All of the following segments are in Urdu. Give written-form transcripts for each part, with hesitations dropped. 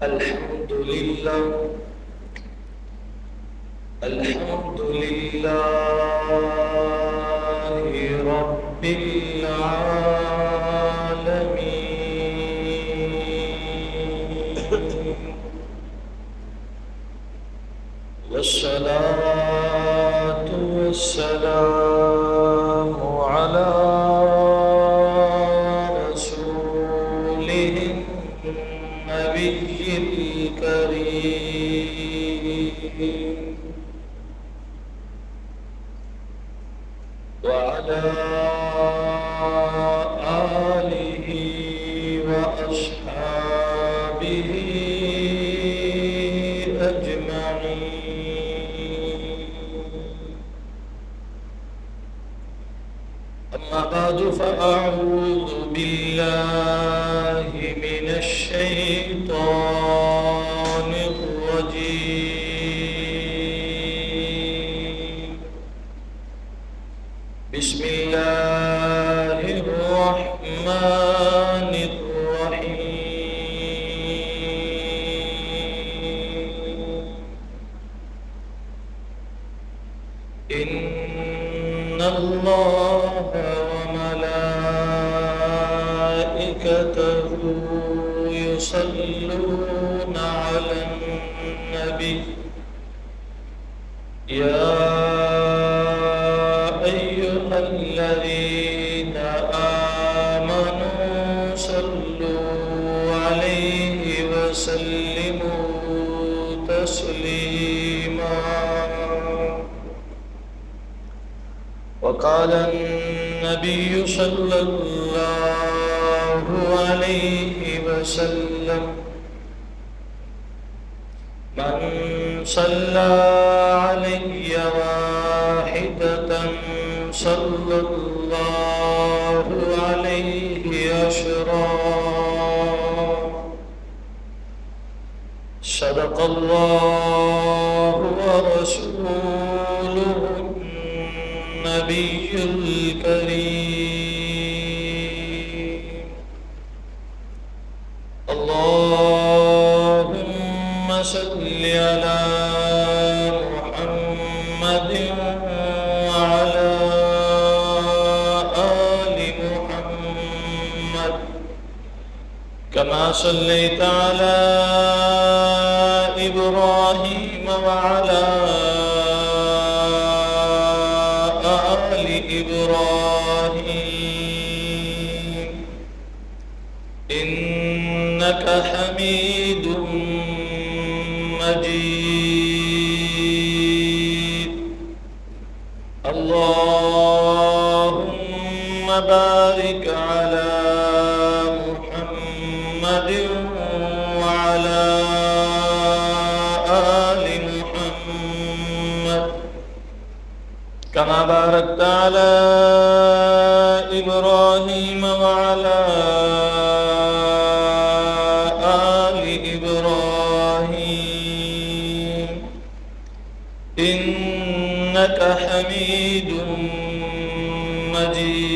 الحمد لله الحمد لله رب العالمين، والصلاة والسلام على رسوله النبي الكريم، وعلى آله وأصحابه أجمعين. أما بعد، فأعوذ بالله من الشيطان الرجيم. بسم الله الرحمن الرحيم. إن الله وملائكته يصلون على النبي، يا الذين آمنوا صلوا عليه وسلموا تسليما. وقال النبي صلى الله عليه وسلم: من صلى علي واحدة صلى الله عليه عشرا. صدق الله ورسوله النبي الكريم. اللهم صل على محمد وعلى آل محمد، كما صليت على إبراهيم وعلى آل إبراهيم إنك حميد مجيد. اللهم بارك على محمد وعلى آل محمد، كما باركت على إبراهيم وعلى آل إبراهيم إنك حميد مجيد.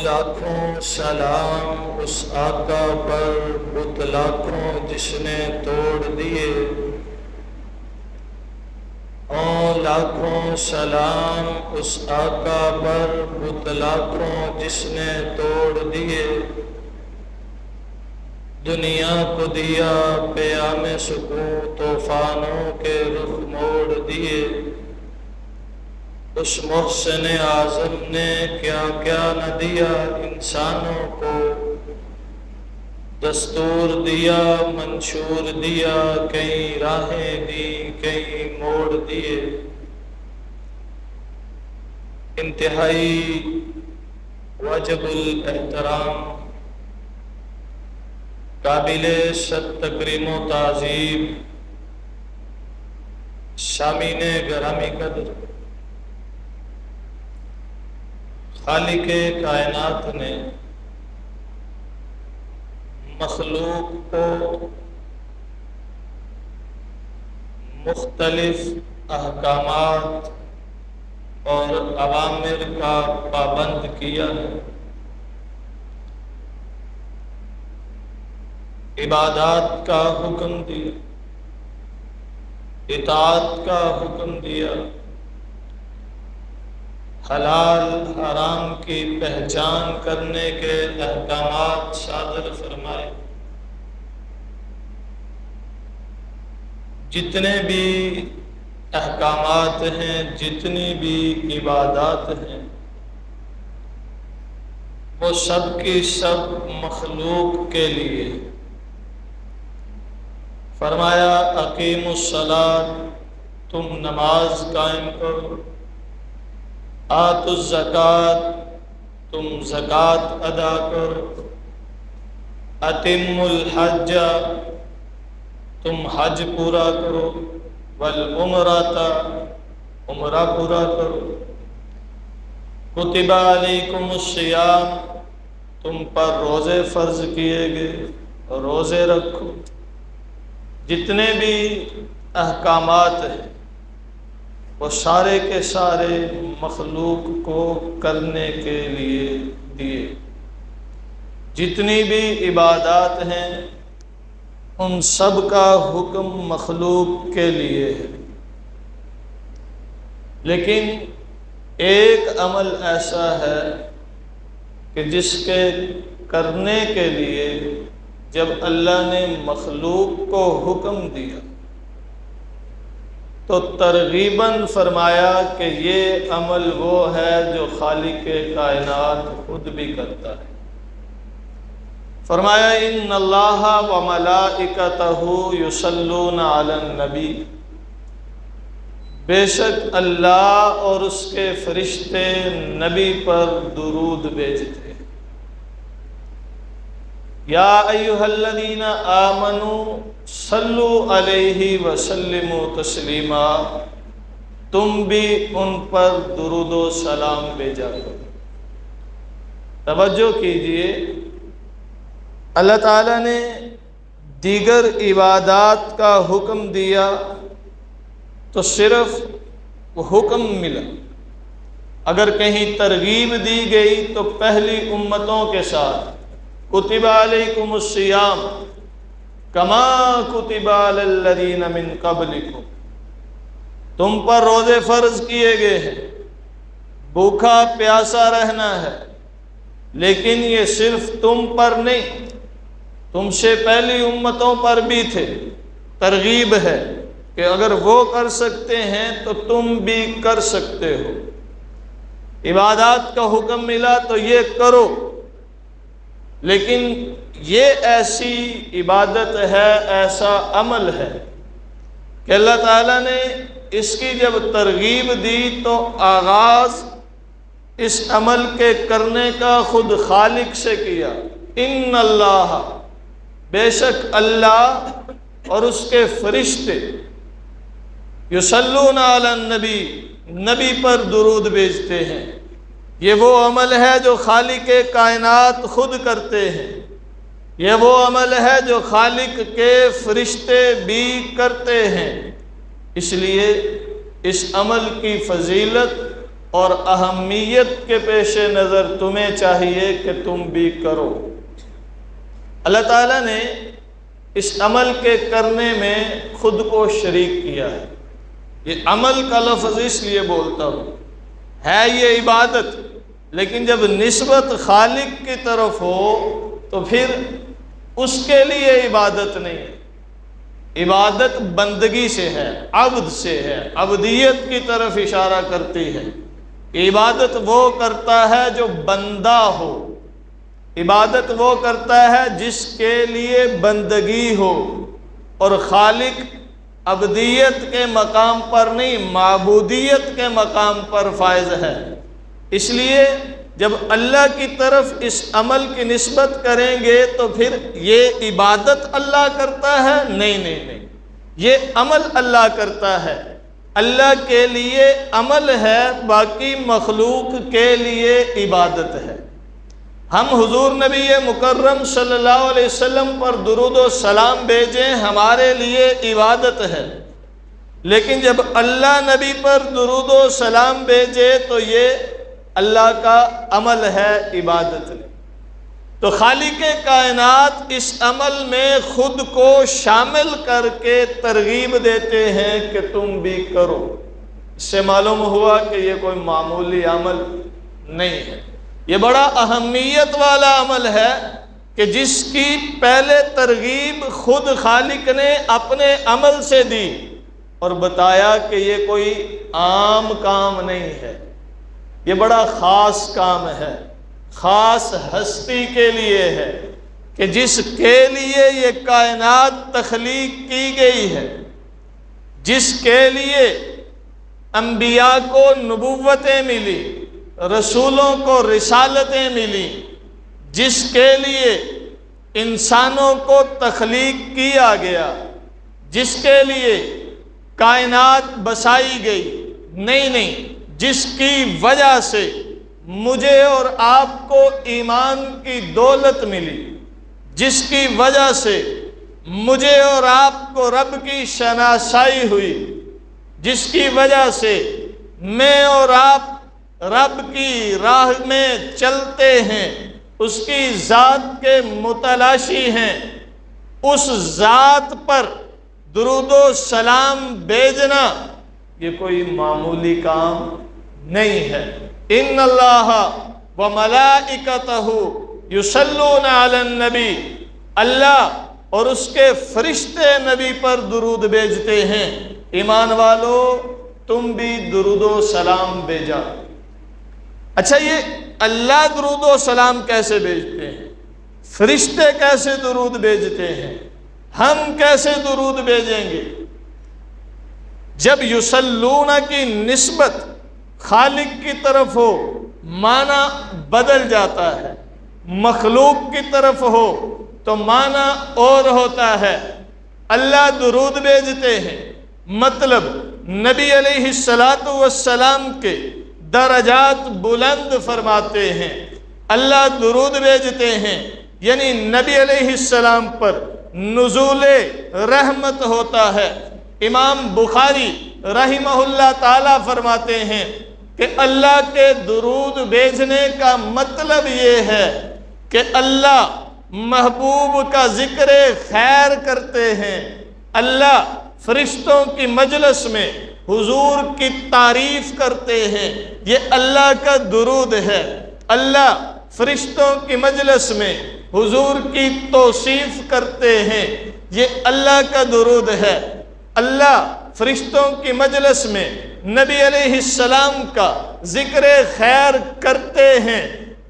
لاکھوں سلام اس آقا پر بت لاکھوں جس نے توڑ دیے، لاکھوں سلام اس آقا پر بت لاکھوں جس نے توڑ دیے. دنیا کو دیا پیام سکون، طوفانوں کے رخ موڑ دیے. اس محسن اعظم نے کیا کیا نہ دیا انسانوں کو، دستور دیا منشور دیا، کئی راہیں دی کئی موڑ دیے. انتہائی واجب الاحترام، قابل صد تکریم و تعظیم سامعین گرامی قدر، خالق کائنات نے مخلوق کو مختلف احکامات اور اوامر کا پابند کیا ہے. عبادات کا حکم دیا، اطاعت کا حکم دیا، حلال حرام کی پہچان کرنے کے احکامات صادر فرمائے۔ جتنے بھی احکامات ہیں، جتنی بھی عبادات ہیں، وہ سب کی سب مخلوق کے لیے۔ فرمایا اقیموا الصلاۃ، تم نماز قائم کرو، آتوا الزکوٰۃ، تم زکوٰۃ ادا کرو، اتموا الحج، تم حج پورا کرو، والعمرۃ، عمرہ پورا کرو، کتب علیکم الصیام، تم پر روزے فرض کیے گئے، روزے رکھو۔ جتنے بھی احکامات ہیں وہ سارے کے سارے مخلوق کو کرنے کے لیے دیے۔ جتنی بھی عبادات ہیں ان سب کا حکم مخلوق کے لیے ہے، لیکن ایک عمل ایسا ہے کہ جس کے کرنے کے لیے جب اللہ نے مخلوق کو حکم دیا تو ترغیباً فرمایا کہ یہ عمل وہ ہے جو خالق کائنات خود بھی کرتا ہے۔ فرمایا ان اللہ وملائکتہ یصلون علی النبی، بے شک اللہ اور اس کے فرشتے نبی پر درود بھیجتے ہیں۔ یا ایھا الذین آمنوا صلوا علیہ وسلموا تسلیما، تم بھی ان پر درود و سلام بھیجا کرو۔ توجہ کیجئے، اللہ تعالیٰ نے دیگر عبادات کا حکم دیا تو صرف وہ حکم ملا، اگر کہیں ترغیب دی گئی تو پہلی امتوں کے ساتھ کتب علیکم الصیام کما کتب علی الذین من قبلکم، تم پر روزے فرض کیے گئے ہیں، بھوکا پیاسا رہنا ہے، لیکن یہ صرف تم پر نہیں، تم سے پہلی امتوں پر بھی تھے۔ ترغیب ہے کہ اگر وہ کر سکتے ہیں تو تم بھی کر سکتے ہو۔ عبادات کا حکم ملا تو یہ کرو، لیکن یہ ایسی عبادت ہے، ایسا عمل ہے کہ اللہ تعالیٰ نے اس کی جب ترغیب دی تو آغاز اس عمل کے کرنے کا خود خالق سے کیا۔ ان اللہ، بے شک اللہ اور اس کے فرشتے، یصلون علی النبی، نبی پر درود بھیجتے ہیں۔ یہ وہ عمل ہے جو خالق کائنات خود کرتے ہیں، یہ وہ عمل ہے جو خالق کے فرشتے بھی کرتے ہیں۔ اس لیے اس عمل کی فضیلت اور اہمیت کے پیش نظر تمہیں چاہیے کہ تم بھی کرو۔ اللہ تعالیٰ نے اس عمل کے کرنے میں خود کو شریک کیا ہے۔ یہ عمل کا لفظ اس لیے بولتا ہوں، ہے یہ عبادت، لیکن جب نسبت خالق کی طرف ہو تو پھر اس کے لیے عبادت نہیں ہے۔ عبادت بندگی سے ہے، عبد سے ہے، عبدیت کی طرف اشارہ کرتی ہے۔ عبادت وہ کرتا ہے جو بندہ ہو، عبادت وہ کرتا ہے جس کے لیے بندگی ہو، اور خالق عبدیت کے مقام پر نہیں، معبودیت کے مقام پر فائز ہے۔ اس لیے جب اللہ کی طرف اس عمل کی نسبت کریں گے تو پھر یہ عبادت اللہ کرتا ہے؟ نہیں، یہ عمل اللہ کرتا ہے۔ اللہ کے لیے عمل ہے، باقی مخلوق کے لیے عبادت ہے۔ ہم حضور نبی مکرم صلی اللہ علیہ وسلم پر درود و سلام بھیجیں، ہمارے لیے عبادت ہے، لیکن جب اللہ نبی پر درود و سلام بھیجے تو یہ اللہ کا عمل ہے، عبادت نہیں۔ تو خالق کائنات اس عمل میں خود کو شامل کر کے ترغیب دیتے ہیں کہ تم بھی کرو۔ اس سے معلوم ہوا کہ یہ کوئی معمولی عمل نہیں ہے، یہ بڑا اہمیت والا عمل ہے کہ جس کی پہلے ترغیب خود خالق نے اپنے عمل سے دی اور بتایا کہ یہ کوئی عام کام نہیں ہے، یہ بڑا خاص کام ہے، خاص ہستی کے لیے ہے کہ جس کے لیے یہ کائنات تخلیق کی گئی ہے، جس کے لیے انبیاء کو نبوتیں ملی، رسولوں کو رسالتیں ملی، جس کے لیے انسانوں کو تخلیق کیا گیا، جس کے لیے کائنات بسائی گئی، نہیں جس کی وجہ سے مجھے اور آپ کو ایمان کی دولت ملی، جس کی وجہ سے مجھے اور آپ کو رب کی شناسائی ہوئی، جس کی وجہ سے میں اور آپ رب کی راہ میں چلتے ہیں، اس کی ذات کے متلاشی ہیں، اس ذات پر درود و سلام بھیجنا یہ کوئی معمولی کام نہیں ہے۔ ان اللہ و ملائکتہ یصلون علی النبی، اللہ اور اس کے فرشتے نبی پر درود بھیجتے ہیں، ایمان والو تم بھی درود و سلام بھیجا۔ اچھا، یہ اللہ درود و سلام کیسے بھیجتے ہیں؟ فرشتے کیسے درود بھیجتے ہیں؟ ہم کیسے درود بھیجیں گے؟ جب یصلون کی نسبت خالق کی طرف ہو معنی بدل جاتا ہے، مخلوق کی طرف ہو تو معنی اور ہوتا ہے۔ اللہ درود بھیجتے ہیں مطلب نبی علیہ السلام کے درجات بلند فرماتے ہیں۔ اللہ درود بھیجتے ہیں یعنی نبی علیہ السلام پر نزول رحمت ہوتا ہے۔ امام بخاری رحمہ اللہ تعالی فرماتے ہیں کہ اللہ کے درود بھیجنے کا مطلب یہ ہے کہ اللہ محبوب کا ذکر خیر کرتے ہیں، اللہ فرشتوں کی مجلس میں حضور کی تعریف کرتے ہیں، یہ اللہ کا درود ہے۔ اللہ فرشتوں کی مجلس میں حضور کی توصیف کرتے ہیں، یہ اللہ کا درود ہے۔ اللہ فرشتوں کی مجلس میں نبی علیہ السلام کا ذکر خیر کرتے ہیں،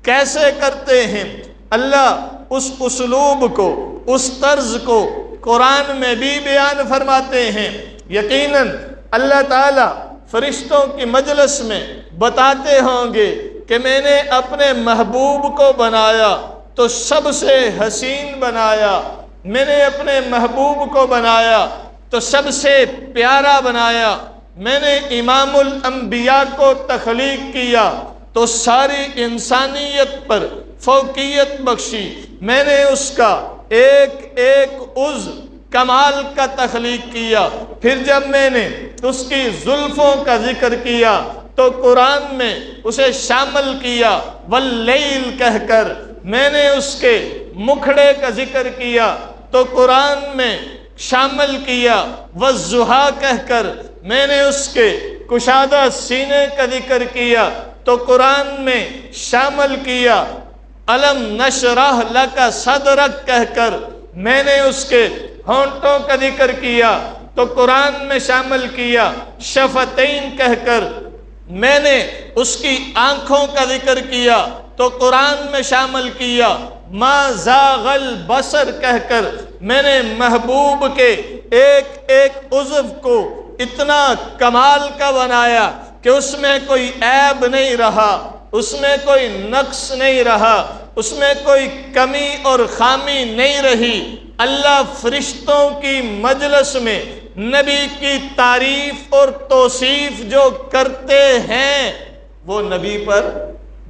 کیسے کرتے ہیں؟ اللہ اس اسلوب کو، اس طرز کو قرآن میں بھی بیان فرماتے ہیں۔ یقیناً اللہ تعالیٰ فرشتوں کی مجلس میں بتاتے ہوں گے کہ میں نے اپنے محبوب کو بنایا تو سب سے حسین بنایا، میں نے اپنے محبوب کو بنایا تو سب سے پیارا بنایا، میں نے امام الانبیاء کو تخلیق کیا تو ساری انسانیت پر فوقیت بخشی، میں نے اس کا ایک ایک عضو کمال کا تخلیق کیا۔ پھر جب میں نے اس کی زلفوں کا ذکر کیا تو قرآن میں اسے شامل کیا، واللیل کہہ کر میں نے اس کے مکھڑے کا ذکر کیا تو قرآن میں شامل کیا، والضحیٰ کہہ کر میں نے اس کے کشادہ سینے کا ذکر کیا تو قرآن میں شامل کیا، الم نشرح لک صدرک کہہ کر میں نے اس کے ہونٹوں کا ذکر کیا تو قرآن میں شامل کیا، شفتین کہہ کر میں نے اس کی آنکھوں کا ذکر کیا تو قرآن میں شامل کیا، ما زاغ البصر کہہ کر میں نے محبوب کے ایک ایک عضو کو اتنا کمال کا بنایا کہ اس میں کوئی عیب نہیں رہا، اس میں کوئی نقص نہیں رہا، اس میں کوئی کمی اور خامی نہیں رہی۔ اللہ فرشتوں کی مجلس میں نبی کی تعریف اور توصیف جو کرتے ہیں وہ نبی پر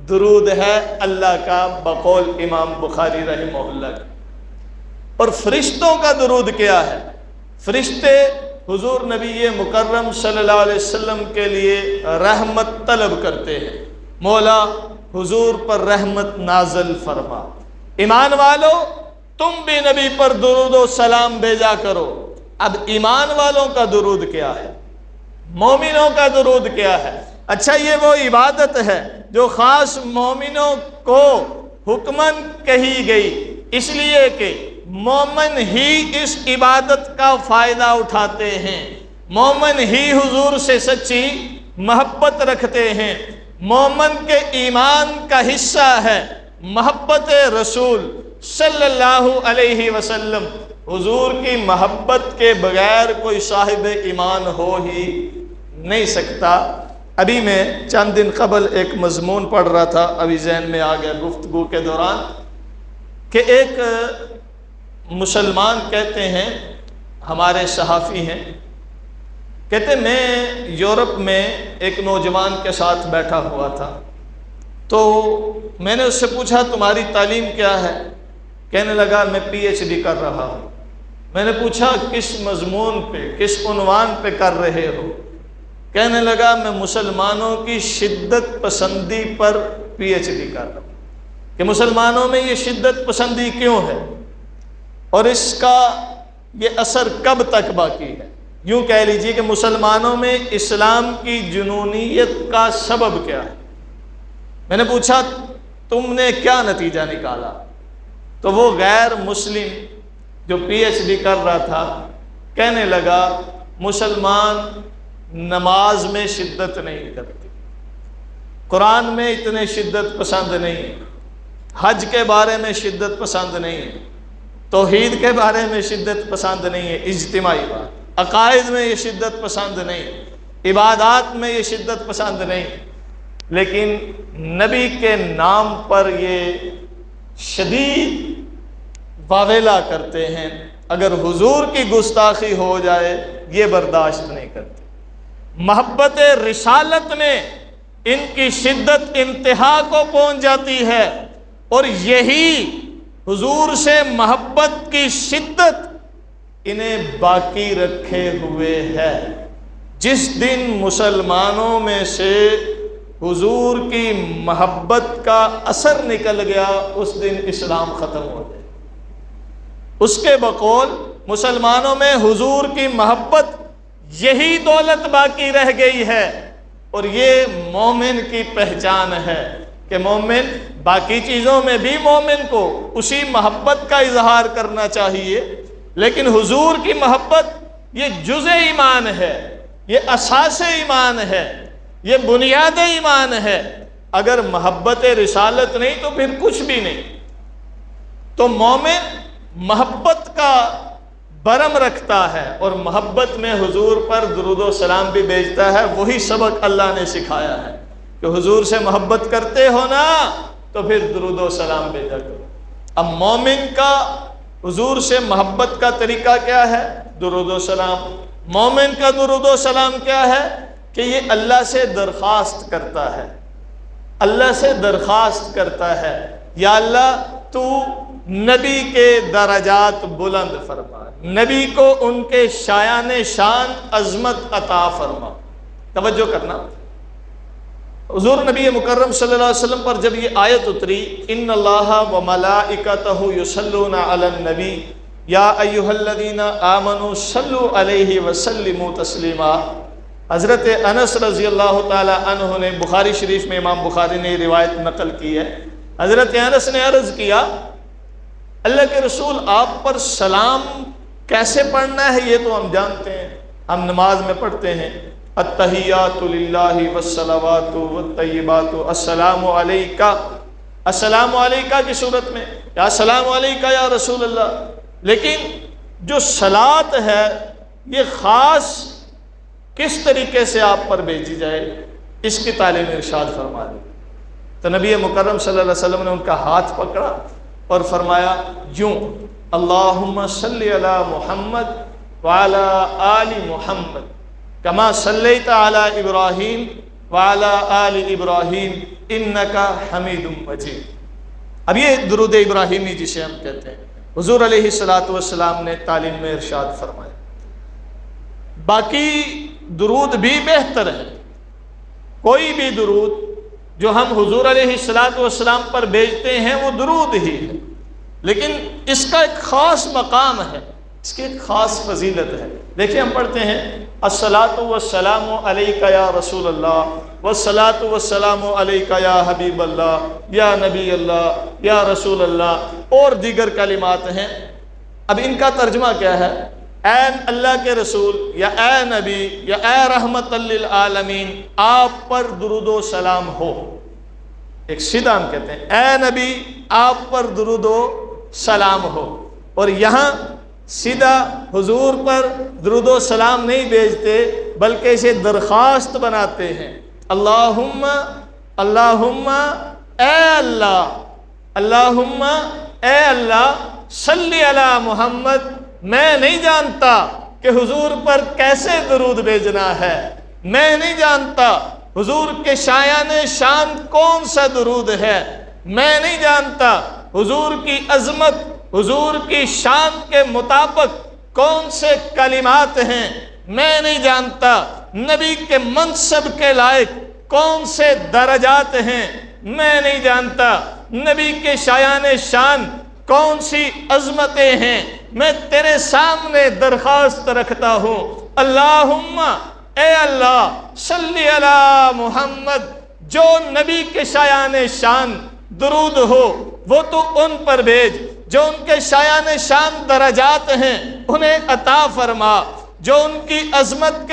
درود ہے اللہ کا، بقول امام بخاری رحمہ اللہ۔ اور فرشتوں کا درود کیا ہے؟ فرشتے حضور نبی مکرم صلی اللہ علیہ وسلم کے لیے رحمت طلب کرتے ہیں، مولا حضور پر رحمت نازل فرما، ایمان والو تم بھی نبی پر درود و سلام بھیجا کرو۔ اب ایمان والوں کا درود کیا ہے، مومنوں کا درود کیا ہے؟ اچھا یہ وہ عبادت ہے جو خاص مومنوں کو حکماً کہی گئی، اس لیے کہ مومن ہی اس عبادت کا فائدہ اٹھاتے ہیں، مومن ہی حضور سے سچی محبت رکھتے ہیں۔ مومن کے ایمان کا حصہ ہے محبت رسول صلی اللہ علیہ وسلم۔ حضور کی محبت کے بغیر کوئی صاحب ایمان ہو ہی نہیں سکتا۔ ابھی میں چند دن قبل ایک مضمون پڑھ رہا تھا، ابھی ذہن میں آ گیا گفتگو کے دوران، کہ ایک مسلمان کہتے ہیں، ہمارے صحافی ہیں، کہتے میں یورپ میں ایک نوجوان کے ساتھ بیٹھا ہوا تھا، تو میں نے اس سے پوچھا تمہاری تعلیم کیا ہے؟ کہنے لگا میں پی ایچ ڈی کر رہا ہوں۔ میں نے پوچھا کس مضمون پہ، کس عنوان پہ کر رہے ہو؟ کہنے لگا میں مسلمانوں کی شدت پسندی پر پی ایچ ڈی کر رہا ہوں، کہ مسلمانوں میں یہ شدت پسندی کیوں ہے اور اس کا یہ اثر کب تک باقی ہے۔ یوں کہہ لیجیے کہ مسلمانوں میں اسلام کی جنونیت کا سبب کیا ہے۔ میں نے پوچھا تم نے کیا نتیجہ نکالا؟ تو وہ غیر مسلم جو پی ایچ ڈی کر رہا تھا کہنے لگا مسلمان نماز میں شدت نہیں کرتے، قرآن میں اتنے شدت پسند نہیں، حج کے بارے میں شدت پسند نہیں، توحید کے بارے میں شدت پسند نہیں ہے، اجتماعی بات، عقائد میں یہ شدت پسند نہیں، عبادات میں یہ شدت پسند نہیں، لیکن نبی کے نام پر یہ شدید واویلا کرتے ہیں۔ اگر حضور کی گستاخی ہو جائے یہ برداشت نہیں کرتے۔ محبت رسالت میں ان کی شدت انتہا کو پہنچ جاتی ہے، اور یہی حضور سے محبت کی شدت انہیں باقی رکھے ہوئے ہے۔ جس دن مسلمانوں میں سے حضور کی محبت کا اثر نکل گیا اس دن اسلام ختم ہو جائے۔ اس کے بقول مسلمانوں میں حضور کی محبت یہی دولت باقی رہ گئی ہے، اور یہ مومن کی پہچان ہے کہ مومن باقی چیزوں میں بھی مومن کو اسی محبت کا اظہار کرنا چاہیے، لیکن حضور کی محبت یہ جز ایمان ہے، یہ اساس ایمان ہے، یہ بنیاد ایمان ہے۔ اگر محبت رسالت نہیں تو پھر کچھ بھی نہیں۔ تو مومن محبت کا برم رکھتا ہے اور محبت میں حضور پر درود و سلام بھی بھیجتا ہے۔ وہی سبق اللہ نے سکھایا ہے کہ حضور سے محبت کرتے ہو نا تو پھر درود و سلام بھیجا کرو۔ اب مومن کا حضور سے محبت کا طریقہ کیا ہے؟ درود و سلام۔ مومن کا درود و سلام کیا ہے؟ کہ یہ اللہ سے درخواست کرتا ہے، اللہ سے درخواست کرتا ہے یا اللہ تو نبی کے درجات بلند فرما، نبی کو ان کے شایان شان عظمت عطا فرما۔ توجہ کرنا، حضور نبی مکرم صلی اللہ علیہ وسلم پر جب یہ آیت اتری ان اللہ و ملائکتہ یصلون علی النبی یا ایھا الذین آمنوا صلوا علیہ وسلموا تسلیما، حضرت انس رضی اللہ تعالی عنہ نے بخاری شریف میں امام بخاری نے روایت نقل کی ہے، حضرت انس نے عرض کیا اللہ کے رسول آپ پر سلام کیسے پڑھنا ہے؟ یہ تو ہم جانتے ہیں، ہم نماز میں پڑھتے ہیں التحیات للہ والصلوات والطیبات السلام علیکہ، السلام علیکہ کی صورت میں یا السلام علیکہ یا رسول اللہ، لیکن جو صلاۃ ہے یہ خاص کس طریقے سے آپ پر بھیجی جائے اس کی تعلیم ارشاد فرما دی۔ تو نبی مکرم صلی اللہ علیہ وسلم نے ان کا ہاتھ پکڑا اور فرمایا یوں اللہم صلی علی محمد وعلی آل محمد کما صلیت علی ابراہیم وعلی آل ابراہیم انکا حمید مجید۔ اب یہ درود ابراہیمی جسے ہم کہتے ہیں حضور علیہ السلام نے تعلیم میں ارشاد فرمایا۔ باقی درود بھی بہتر ہے، کوئی بھی درود جو ہم حضور علیہ السلام پر بھیجتے ہیں وہ درود ہی ہے، لیکن اس کا ایک خاص مقام ہے، اس کی ایک خاص فضیلت ہے۔ دیکھیں ہم پڑھتے ہیں الصلاۃ والسلام علیک یا رسول اللہ، والصلاۃ والسلام علیک یا حبیب اللہ، یا نبی اللہ، یا رسول اللہ، اور دیگر کلمات ہیں۔ اب ان کا ترجمہ کیا ہے؟ اے اللہ کے رسول، یا اے نبی، یا اے رحمت للعالمین، آپ پر درود و سلام ہو۔ ایک سیدھا ہم کہتے ہیں اے نبی آپ پر درود و سلام ہو، اور یہاں سیدھا حضور پر درود و سلام نہیں بھیجتے بلکہ اسے درخواست بناتے ہیں، اللہم اللہم اے اللہ، اللہم اے اللہ صلی علی محمد۔ میں نہیں جانتا کہ حضور پر کیسے درود بھیجنا ہے، میں نہیں جانتا حضور کے شایان شان کون سا درود ہے، میں نہیں جانتا حضور کی عظمت، حضور کی شان کے مطابق کون سے کلمات ہیں، میں نہیں جانتا نبی کے منصب کے لائق کون سے درجات ہیں، میں نہیں جانتا نبی کے شایان شان کون سی عظمتیں ہیں۔ میں تیرے سامنے درخواست رکھتا ہوں، اللہم اے اللہ صلی علی محمد، جو نبی کے شایان شان درود ہو وہ تو ان پر بھیج، جو ان کے شایان شان درجات ہیں انہیں عطا فرما، جو ان کی عظمت کے